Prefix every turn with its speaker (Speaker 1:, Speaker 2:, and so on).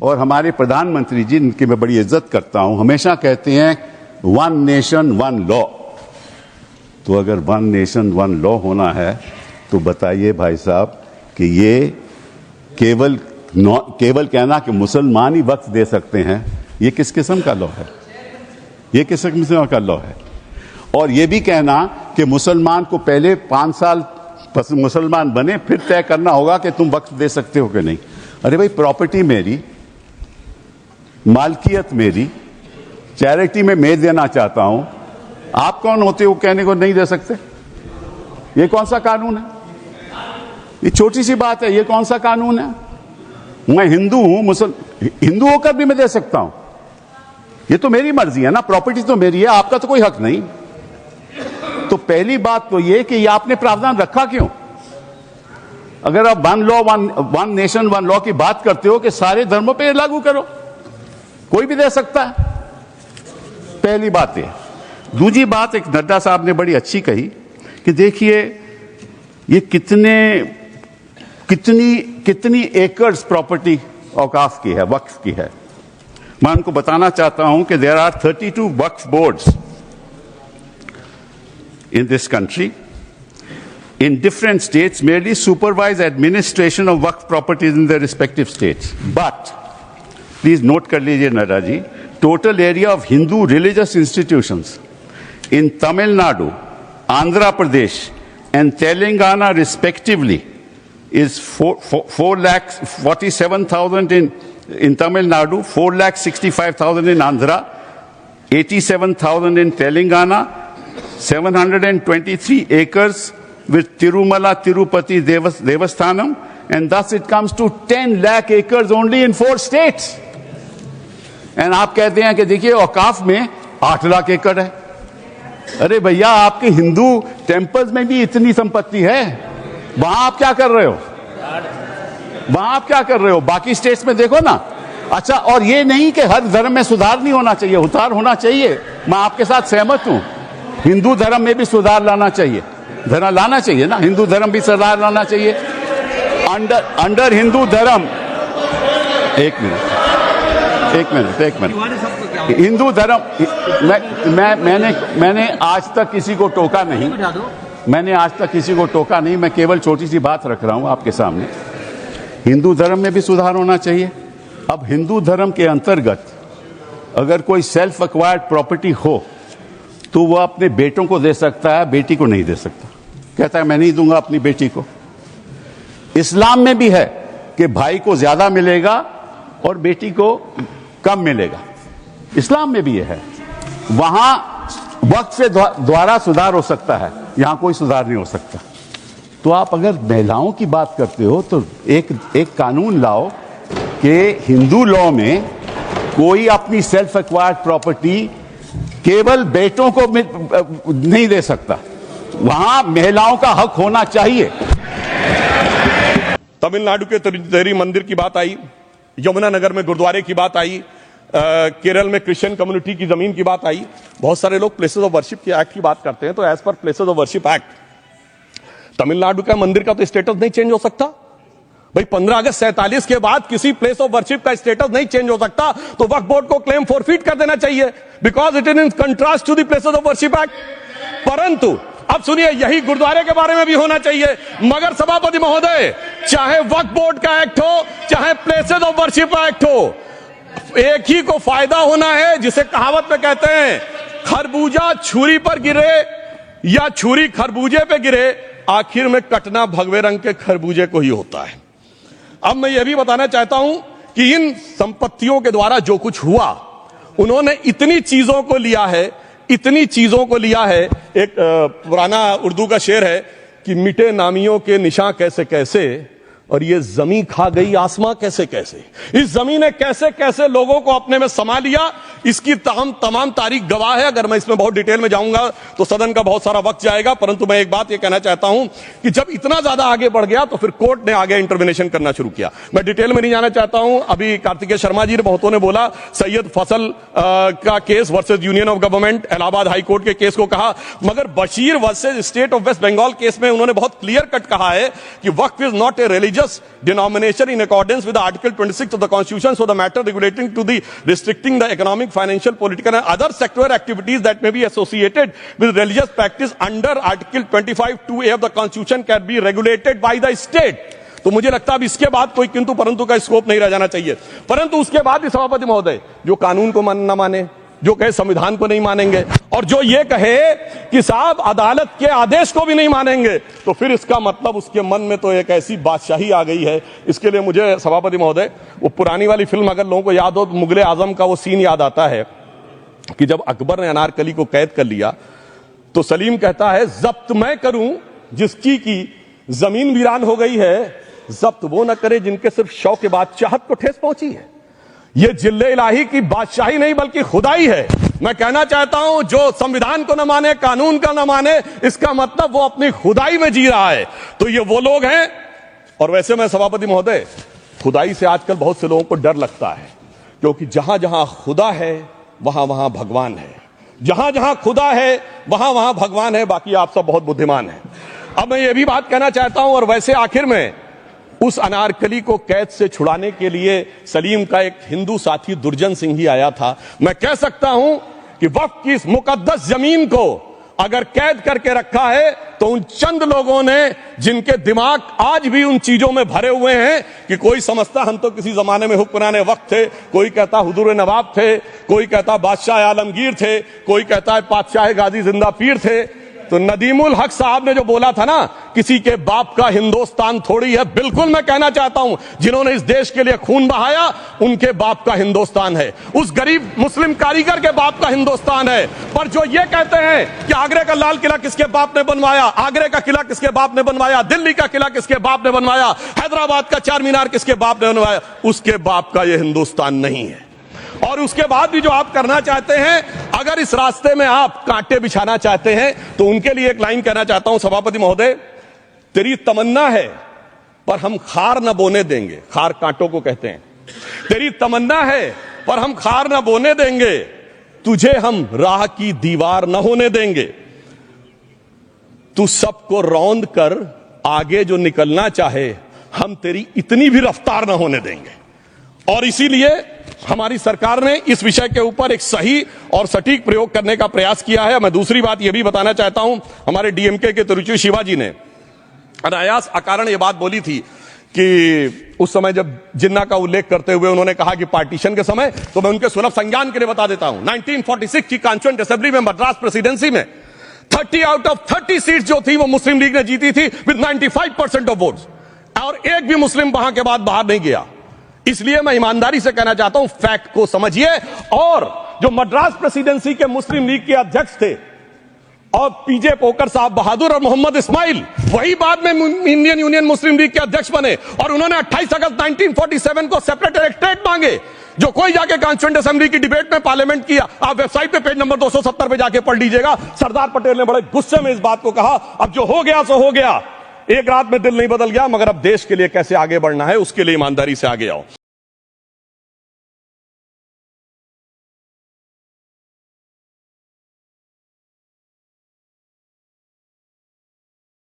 Speaker 1: और हमारे प्रधानमंत्री जी, इनकी मैं बड़ी इज्जत करता हूं, हमेशा कहते हैं वन नेशन वन लॉ। तो अगर वन नेशन वन लॉ होना है तो बताइए भाई साहब कि ये केवल कहना कि मुसलमान ही वक्फ दे सकते हैं, ये किस किस्म का लॉ है? ये किस किस्म का लॉ है? और ये भी कहना कि मुसलमान को पहले 5 साल मुसलमान बने फिर तय करना होगा कि तुम वक्फ दे सकते हो कि नहीं। अरे भाई, प्रॉपर्टी मेरी, मालकियत मेरी, चैरिटी में मैं देना चाहता हूं, आप कौन होते हो कहने को नहीं दे सकते? ये कौन सा कानून है? ये छोटी सी बात है, ये कौन सा कानून है? मैं हिंदू हूं, हिंदू होकर भी मैं दे सकता हूं। ये तो मेरी मर्जी है ना, प्रॉपर्टी तो मेरी है, आपका तो कोई हक नहीं। तो पहली बात तो ये कि ये आपने प्रावधान रखा क्यों? अगर आप one law one nation one law की बात करते हो कि सारे धर्मों पे लागू करो, कोई भी दे सकता है। पहली बात ये। दूसरी बात एक नड्डा साहब ने बड़ी अच्छी कही कि देखिए ये कितनी एकर्स प्रॉपर्टी औकाफ की है, वक्फ की है। मैं उनको बताना चाहता हूं कि there are 32 Waqf boards in this country in different states merely supervise administration of waqf properties in their respective states. But please note kar lijiye Nada ji, total area of Hindu religious institutions in Tamil Nadu, Andhra Pradesh and Telangana respectively is 4,47,000 in Tamil Nadu, 4,65,000 in Andhra, 87,000 in Telangana, 723 acres with Tirumala Tirupati Devasthanam, and thus it comes to 10 lakh acres only in 4 states. And आप कहते हैं कि देखिए औकाफ में 8 लाख एकड़ है। अरे भैया, आपके हिंदू टेम्पल्स में भी इतनी संपत्ति है, वहां आप क्या कर रहे हो? वहां आप क्या कर रहे हो? बाकी स्टेट्स में देखो ना। अच्छा, और ये नहीं कि हर धर्म में सुधार नहीं होना चाहिए, उतार होना चाहिए। मैं आपके साथ सहमत हूं, हिंदू धर्म में भी सुधार लाना चाहिए, लाना चाहिए ना, हिंदू धर्म भी सुधार लाना चाहिए। अंडर हिंदू धर्म, एक मिनट, हिंदू धर्म, मैंने आज तक किसी को टोका नहीं, मैं केवल छोटी सी बात रख रहा हूं आपके सामने। हिंदू धर्म में भी सुधार होना चाहिए। अब हिंदू धर्म के अंतर्गत अगर कोई सेल्फ एक्वायर्ड प्रॉपर्टी हो तो वह अपने बेटों को दे सकता है, बेटी को नहीं दे सकता। कहता है मैं नहीं दूंगा अपनी बेटी को। इस्लाम में भी है कि भाई को ज्यादा मिलेगा और बेटी को कम मिलेगा, इस्लाम में भी यह है। वहां वक्त से द्वारा सुधार हो सकता है, यहां कोई सुधार नहीं हो सकता। तो आप अगर महिलाओं की बात करते हो तो एक कानून लाओ कि हिंदू लॉ में कोई अपनी सेल्फ एक्वायर्ड प्रॉपर्टी केवल बेटों को नहीं दे सकता, वहां महिलाओं का हक होना चाहिए।
Speaker 2: तमिलनाडु के तिरुपति मंदिर की बात आई, यमुनानगर में गुरुद्वारे की बात आई, केरल में क्रिश्चियन कम्युनिटी की जमीन की बात आई। बहुत सारे लोग प्लेसेस ऑफ वर्शिप के एक्ट की बात करते हैं, तो as per places of worship act Tamil Nadu का मंदिर का तो स्टेटस नहीं चेंज हो सकता भाई। 15 अगस्त 47 के बाद किसी प्लेस ऑफ वर्शिप का स्टेटस नहीं चेंज हो सकता, तो वक्फ बोर्ड को क्लेम फॉरफिट कर देना चाहिए, because it is in contrast to the places of worship act. परंतु अब सुनिए, यही गुरुद्वारे के बारे में भी होना चाहिए। मगर सभापति महोदय, चाहे वक्फ बोर्ड का एक्ट हो, चाहे प्लेसेस ऑफ वर्शिप एक्ट हो, एक ही को फायदा होना है, जिसे कहावत में कहते हैं खरबूजा छुरी पर गिरे या छुरी खरबूजे पे गिरे, आखिर में कटना भगवे रंग के खरबूजे को ही होता है। अब मैं यह भी बताना चाहता हूं कि इन संपत्तियों के द्वारा जो कुछ हुआ, उन्होंने इतनी चीजों को लिया है। एक पुराना उर्दू का शेर है कि मिटे नामियों के निशान कैसे कैसे, और ये जमीन खा गई आसमां कैसे कैसे। इस जमीन ने कैसे कैसे लोगों को अपने में समा लिया, इसकी तमाम तारीख गवाह है। अगर मैं इसमें बहुत डिटेल में जाऊंगा तो सदन का बहुत सारा वक्त जाएगा, परंतु मैं एक बात यह कहना चाहता हूं कि जब इतना ज्यादा आगे बढ़ गया तो फिर कोर्ट ने आगे इंटरवेनेशन करना शुरू किया। मैं डिटेल में नहीं जाना चाहता हूं। अभी कार्तिकेय शर्मा जी ने बहुतों ने बोला सैयद फसल का case versus union of government, Allahabad high court के केस को कहा, मगर Bashir versus state of West Bengal case में उन्होंने बहुत क्लियर कट कहा है कि waqf is not a religion religious denomination in accordance with Article 26 of the Constitution, so the matter relating to the restricting the economic, financial, political and other sectoral activities that may be associated with religious practice under Article 25(2)(a) of the Constitution can be regulated by the state. तो मुझे लगता है अब इसके बाद कोई किंतु परंतु का स्कोप नहीं रह जाना चाहिए। परंतु उसके बाद भी सभापति महोदय जो कानून को न माने, जो कहे संविधान को नहीं मानेंगे और जो ये कहे कि साहब अदालत के आदेश को भी नहीं मानेंगे, तो फिर इसका मतलब उसके मन में तो एक ऐसी बादशाही आ गई है। इसके लिए मुझे सभापति महोदय वो पुरानी वाली फिल्म अगर लोगों को याद हो तो मुगले आजम का वो सीन याद आता है कि जब अकबर ने अनारकली को कैद कर लिया तो सलीम कहता है जब्त मैं करूं जिसकी की जमीन वीरान हो गई है, जब्त वो न करे जिनके सिर्फ शौक के बाद चाहत को ठेस पहुंची है। ये जिल्ले इलाही की बादशाही नहीं बल्कि खुदाई है। मैं कहना चाहता हूं जो संविधान को न माने, कानून का न माने, इसका मतलब वो अपनी खुदाई में जी रहा है। तो ये वो लोग हैं। और वैसे मैं सभापति महोदय खुदाई से आजकल बहुत से लोगों को डर लगता है, क्योंकि जहां जहां खुदा है वहां वहां भगवान है, जहां जहां खुदा है वहां वहां भगवान है। बाकी आप सब बहुत बुद्धिमान हैं। अब मैं ये भी बात कहना चाहता हूं, और वैसे आखिर में उस अनारकली को कैद से छुड़ाने के लिए सलीम का एक हिंदू साथी दुर्जन सिंह ही आया था। मैं कह सकता हूं कि वक्फ की इस मुकद्दस जमीन को अगर कैद करके रखा है तो उन चंद लोगों ने जिनके दिमाग आज भी उन चीजों में भरे हुए हैं कि कोई समझता हम तो किसी जमाने में हुक्मराने वक्त थे, कोई कहता हुजूर नवाब थे, कोई कहता बादशाह आलमगीर थे, कोई कहता है बादशाह गाजी जिंदा पीर थे। तो नदीमुल हक साहब ने जो बोला था ना, किसी के बाप का हिंदुस्तान थोड़ी है, बिल्कुल मैं कहना चाहता हूं जिन्होंने इस देश के लिए खून बहाया उनके बाप का हिंदुस्तान है, उस गरीब मुस्लिम कारीगर के बाप का हिंदुस्तान है। पर जो ये कहते हैं कि आगरे का लाल किला किसके बाप ने बनवाया, आगरे का किला किसके बाप ने बनवाया, दिल्ली का किला किसके बाप ने बनवाया, हैदराबाद का चार मीनार किसके बाप ने बनवाया, उसके बाप का यह हिंदुस्तान नहीं है। और उसके बाद भी जो आप करना चाहते हैं, अगर इस रास्ते में आप कांटे बिछाना चाहते हैं, तो उनके लिए एक लाइन कहना चाहता हूं सभापति महोदय, तेरी तमन्ना है पर हम खार न बोने देंगे, खार कांटों को कहते हैं, तेरी तमन्ना है पर हम खार न बोने देंगे, तुझे हम राह की दीवार न होने देंगे, तू सबको रौंद कर आगे जो निकलना चाहे हम तेरी इतनी भी रफ्तार न होने देंगे। और इसीलिए हमारी सरकार ने इस विषय के ऊपर एक सही और सटीक प्रयोग करने का प्रयास किया है। मैं दूसरी बात यह भी बताना चाहता हूं, हमारे डीएमके के तिरुचि शिवाजी ने अनायास अकारण यह बात बोली थी कि उस समय जब जिन्ना का उल्लेख करते हुए उन्होंने कहा कि पार्टीशन के समय, तो मैं उनके सुलभ संज्ञान के लिए बता देता हूं, 1946 की कॉन्स्टिट्यूएंट असेंबली में मद्रास प्रेसिडेंसी में 30 आउट ऑफ 30 सीट जो थी वो मुस्लिम लीग ने जीती थी विद 95% ऑफ वोट्स, और एक भी मुस्लिम वहां के बाद बाहर नहीं गया। इसलिए मैं ईमानदारी से कहना चाहता हूं, फैक्ट को समझिए। और जो मद्रास प्रेसिडेंसी के मुस्लिम लीग के अध्यक्ष थे और पीजे पोकर साहब बहादुर और मोहम्मद इस्माइल, वही बाद में इंडियन यूनियन मुस्लिम लीग के अध्यक्ष बने, और उन्होंने 28 अगस्त 1947 को सेपरेट इलेक्टोरेट मांगे, जो कोई जाके कॉन्स्टिट्यूएंट असेंबली की डिबेट में पार्लियामेंट किया। आप वेबसाइट पे पेज नंबर 270 पे जाके पढ़ लीजिएगा। सरदार पटेल ने बड़े गुस्से में इस बात को कहा, अब जो हो गया सो हो गया, एक रात में दिल नहीं बदल गया, मगर अब देश के लिए कैसे आगे बढ़ना है उसके लिए ईमानदारी से आगे आओ।